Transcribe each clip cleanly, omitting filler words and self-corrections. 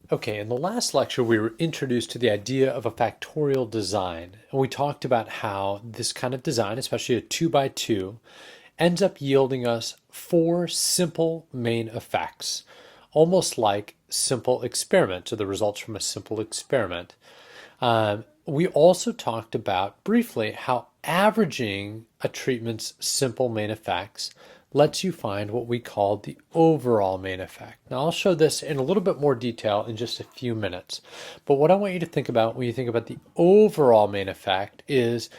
Okay, in the last lecture, we were introduced to the idea of a factorial design, and we talked about how this kind of design, especially a 2 by 2, ends up yielding us four simple main effects, almost like simple experiments or the results from a simple experiment. We also talked about briefly how averaging a treatment's simple main effects lets you find what we call the overall main effect. Now, I'll show this in a little bit more detail in just a few minutes. But what I want you to think about when you think about the overall main effect is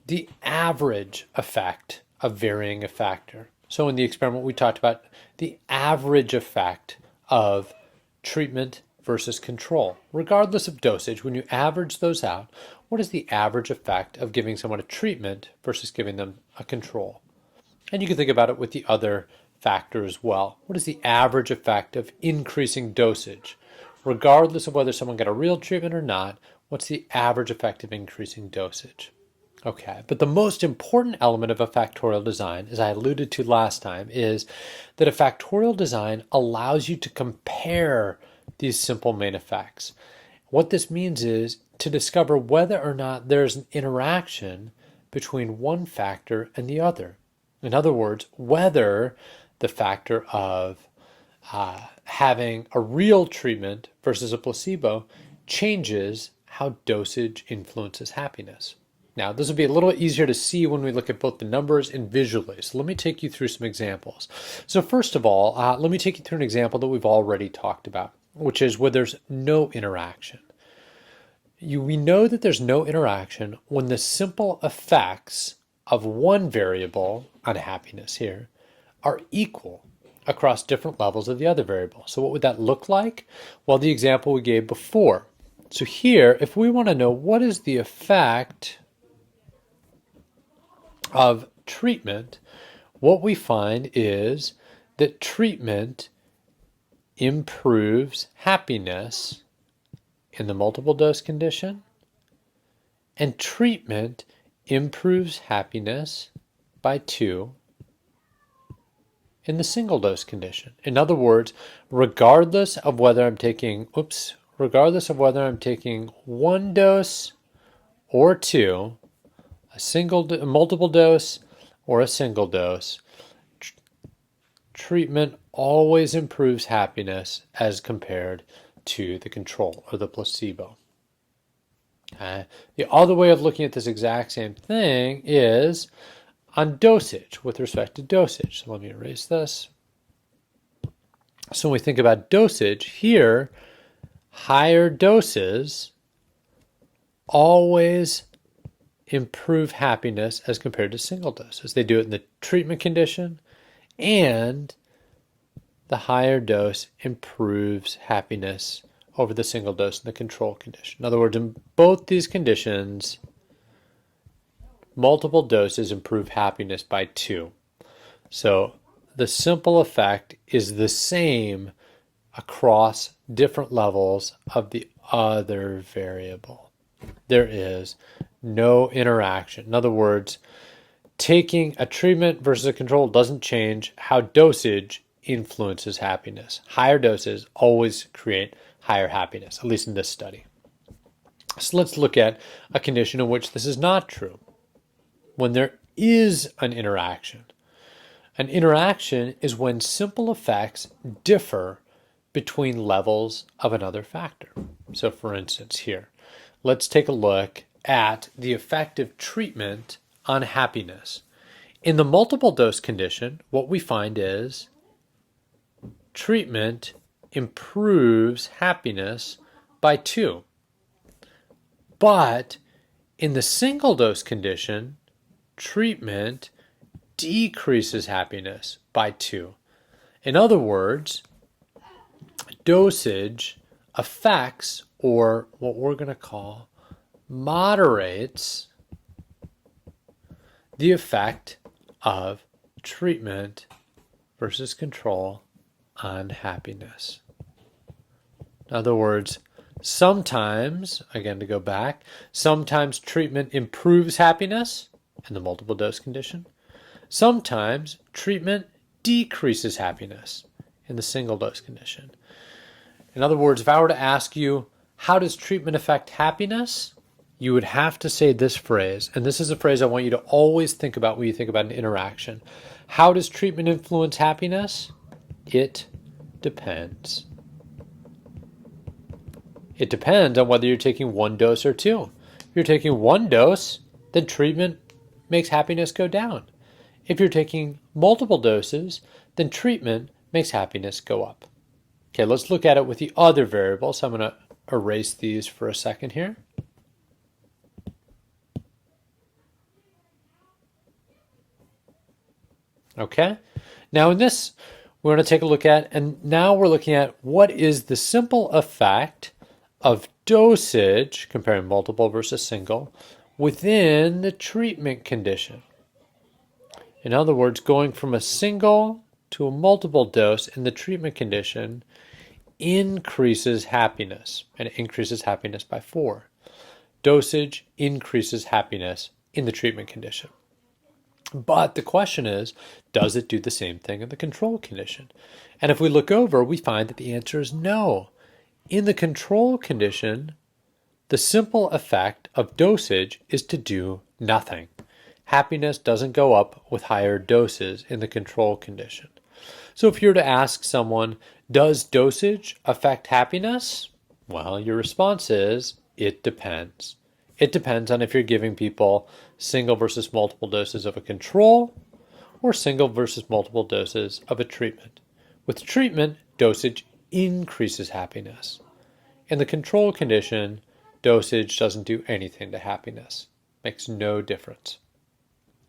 the average effect of varying a factor. So in the experiment, we talked about the average effect of treatment versus control. Regardless of dosage, when you average those out, what is the average effect of giving someone a treatment versus giving them a control? And you can think about it with the other factor as well. What is the average effect of increasing dosage? Regardless of whether someone got a real treatment or not, what's the average effect of increasing dosage? Okay, but the most important element of a factorial design, as I alluded to last time, is that a factorial design allows you to compare these simple main effects. What this means is to discover whether or not there's an interaction between one factor and the other. In other words, whether the factor of having a real treatment versus a placebo changes how dosage influences happiness. Now, this will be a little easier to see when we look at both the numbers and visually. So let me take you through some examples. So first of all, let me take you through an example that we've already talked about, which is where there's no interaction. We know that there's no interaction when the simple effects of one variable on happiness here are equal across different levels of the other variable. So what would that look like? Well, the example we gave before. So here, if we want to know what is the effect of treatment, what we find is that treatment improves happiness in the multiple dose condition, and treatment improves happiness by 2 in the single dose condition. In other words, regardless of whether I'm taking one dose or 2, a multiple dose or a single dose, treatment always improves happiness as compared to the control or the placebo. The other way of looking at this exact same thing is on dosage, with respect to dosage. So let me erase this. So when we think about dosage here, higher doses always improve happiness as compared to single doses. They do it in the treatment condition, and the higher dose improves happiness over the single dose in the control condition. In other words, in both these conditions, multiple doses improve happiness by 2. So the simple effect is the same across different levels of the other variable. There is no interaction. In other words, taking a treatment versus a control doesn't change how dosage influences happiness. Higher doses always create higher happiness, at least in this study. So let's look at a condition in which this is not true. When there is an interaction. An interaction is when simple effects differ between levels of another factor. So for instance here, let's take a look at the effect of treatment on happiness. In the multiple dose condition, what we find is treatment improves happiness by 2. But in the single dose condition, treatment decreases happiness by 2. In other words, dosage affects, or what we're going to call moderates, the effect of treatment versus control on happiness. In other words, sometimes, again to go back, sometimes treatment improves happiness in the multiple dose condition. Sometimes treatment decreases happiness in the single dose condition. In other words, if I were to ask you, how does treatment affect happiness? You would have to say this phrase, and this is a phrase I want you to always think about when you think about an interaction. How does treatment influence happiness? It depends. It depends on whether you're taking one dose or two. If you're taking one dose, then treatment makes happiness go down. If you're taking multiple doses, then treatment makes happiness go up. Okay, let's look at it with the other variables. So I'm going to erase these for a second here. Okay, now in this, we're going to take a look at, and now we're looking at what is the simple effect of dosage, comparing multiple versus single, within the treatment condition. In other words, going from a single to a multiple dose in the treatment condition increases happiness, and it increases happiness by 4. Dosage increases happiness in the treatment condition. But the question is, does it do the same thing in the control condition? And if we look over, we find that the answer is no. In the control condition, the simple effect of dosage is to do nothing. Happiness doesn't go up with higher doses in the control condition. So if you were to ask someone, does dosage affect happiness? Well, your response is, it depends. It depends on if you're giving people single versus multiple doses of a control or single versus multiple doses of a treatment. With treatment, dosage increases happiness. In the control condition, dosage doesn't do anything to happiness. Makes no difference.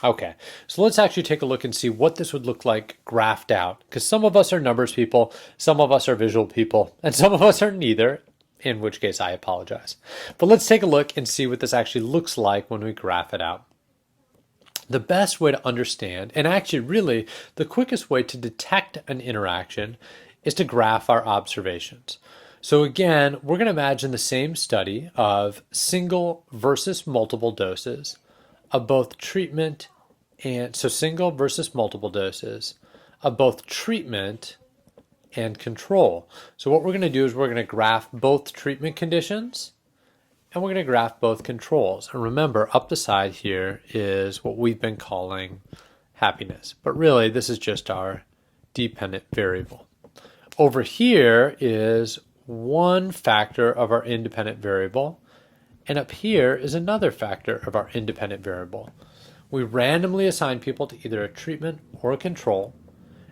Okay, so let's actually take a look and see what this would look like graphed out. Because some of us are numbers people, some of us are visual people, and some of us are neither, in which case I apologize. But let's take a look and see what this actually looks like when we graph it out. The best way to understand, and actually really the quickest way to detect an interaction, is to graph our observations. So again, we're going to imagine the same study of single versus multiple doses of both treatment and so single versus multiple doses of both treatment and control. So what we're going to do is we're going to graph both treatment conditions and we're going to graph both controls. And remember, up the side here is what we've been calling happiness. But really, this is just our dependent variable. Over here is one factor of our independent variable, and up here is another factor of our independent variable. We randomly assign people to either a treatment or a control,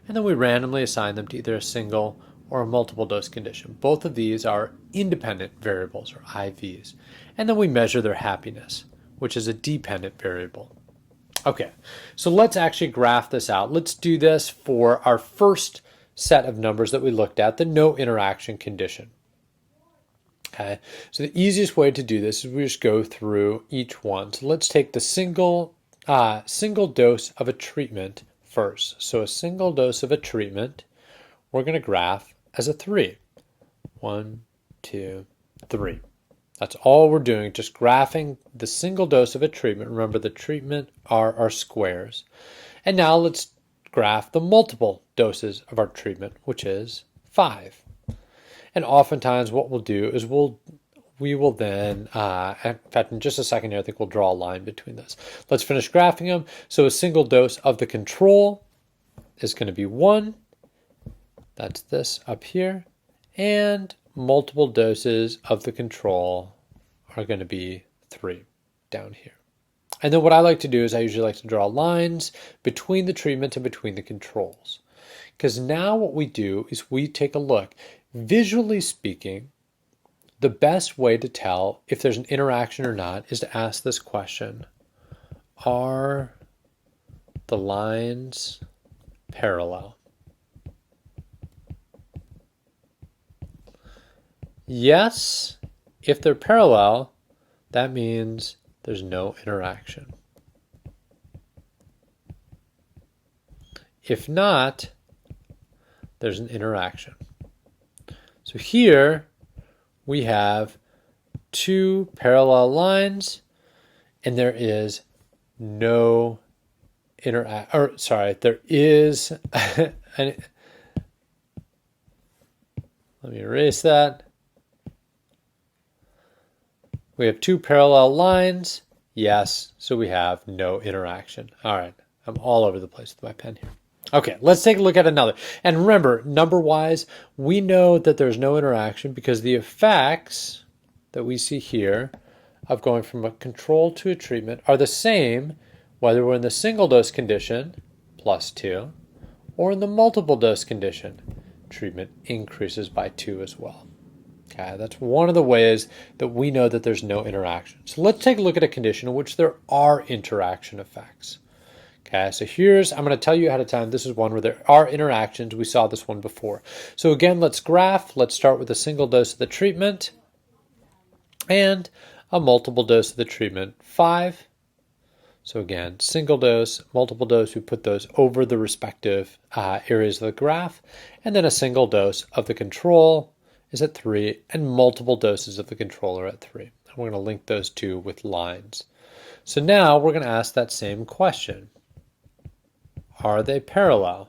and then we randomly assign them to either a single or a multiple dose condition. Both of these are independent variables, or IVs. And then we measure their happiness, which is a dependent variable. Okay, so let's actually graph this out. Let's do this for our first set of numbers that we looked at, the no interaction condition. Okay, so the easiest way to do this is we just go through each one. So let's take the single dose of a treatment first. So a single dose of a treatment, we're going to graph as a 3. 1, 2, 3. That's all we're doing, just graphing the single dose of a treatment. Remember, the treatment are our squares. And now let's graph the multiple doses of our treatment, which is 5. And oftentimes what we'll do is we will then, in fact, in just a second here, I think we'll draw a line between this. Let's finish graphing them. So a single dose of the control is going to be 1. That's this up here. And multiple doses of the control are going to be 3 down here. And then what I like to do is I usually like to draw lines between the treatment and between the controls. Because now what we do is we take a look. Visually speaking, the best way to tell if there's an interaction or not is to ask this question. Are the lines parallel? Yes, if they're parallel, that means there's no interaction. If not, there's an interaction. So here we have 2 parallel lines, and there is no there is let Let me erase that. We have two parallel lines. Yes, so we have no interaction. All right, I'm all over the place with my pen here. Okay, let's take a look at another. And remember, number-wise, we know that there's no interaction because the effects that we see here of going from a control to a treatment are the same whether we're in the single dose condition, +2, or in the multiple dose condition, treatment increases by 2 as well. Okay, that's one of the ways that we know that there's no interaction. So let's take a look at a condition in which there are interaction effects. Okay, so I'm going to tell you ahead of time, this is one where there are interactions. We saw this one before. So again, let's graph. Let's start with a single dose of the treatment and a multiple dose of the treatment, 5. So again, single dose, multiple dose, we put those over the respective areas of the graph. And then a single dose of the control is at 3, and multiple doses of the control are at 3. And we're going to link those two with lines. So now we're going to ask that same question. Are they parallel?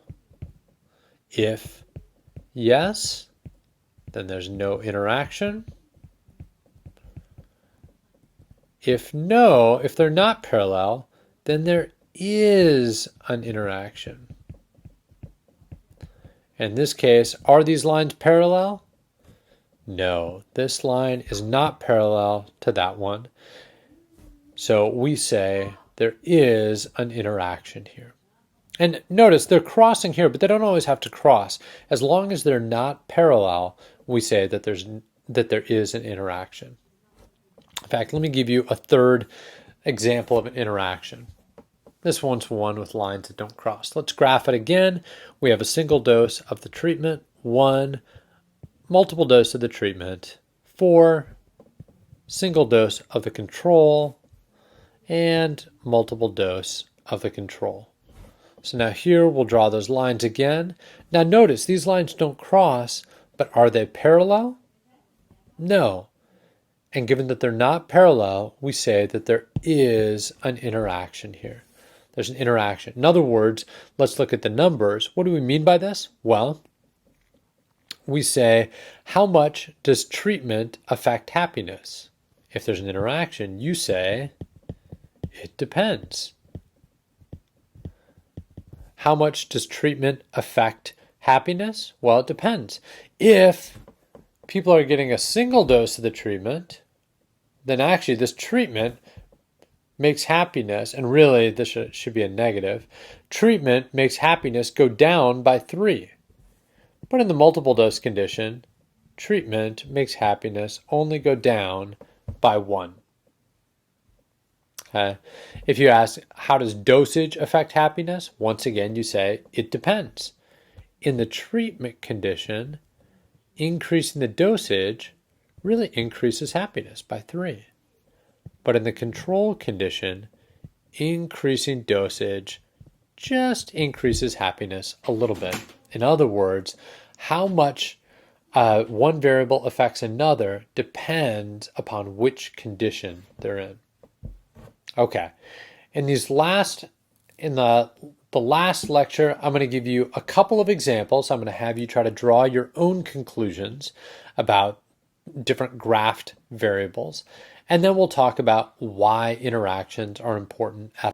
If yes, then there's no interaction. If no, if they're not parallel, then there is an interaction. In this case, are these lines parallel? No, this line is not parallel to that one. So we say there is an interaction here. And notice they're crossing here, but they don't always have to cross. As long as they're not parallel, we say that there is an interaction. In fact, let me give you a third example of an interaction. This one's one with lines that don't cross. Let's graph it again. We have a single dose of the treatment, 1, multiple dose of the treatment, 4, single dose of the control, and multiple dose of the control. So now here we'll draw those lines again. Now notice these lines don't cross, but are they parallel? No. And given that they're not parallel, we say that there is an interaction here. There's an interaction. In other words, let's look at the numbers. What do we mean by this? Well, we say, how much does treatment affect happiness? If there's an interaction, you say, it depends. How much does treatment affect happiness? Well, it depends. If people are getting a single dose of the treatment, then actually this treatment makes happiness, and really this should be a negative, treatment makes happiness go down by 3. But in the multiple dose condition, treatment makes happiness only go down by 1. If you ask, how does dosage affect happiness? Once again, you say, it depends. In the treatment condition, increasing the dosage really increases happiness by 3. But in the control condition, increasing dosage just increases happiness a little bit. In other words, how much one variable affects another depends upon which condition they're in. Okay, in the last lecture, I'm going to give you a couple of examples. I'm going to have you try to draw your own conclusions about different graphed variables. And then we'll talk about why interactions are important at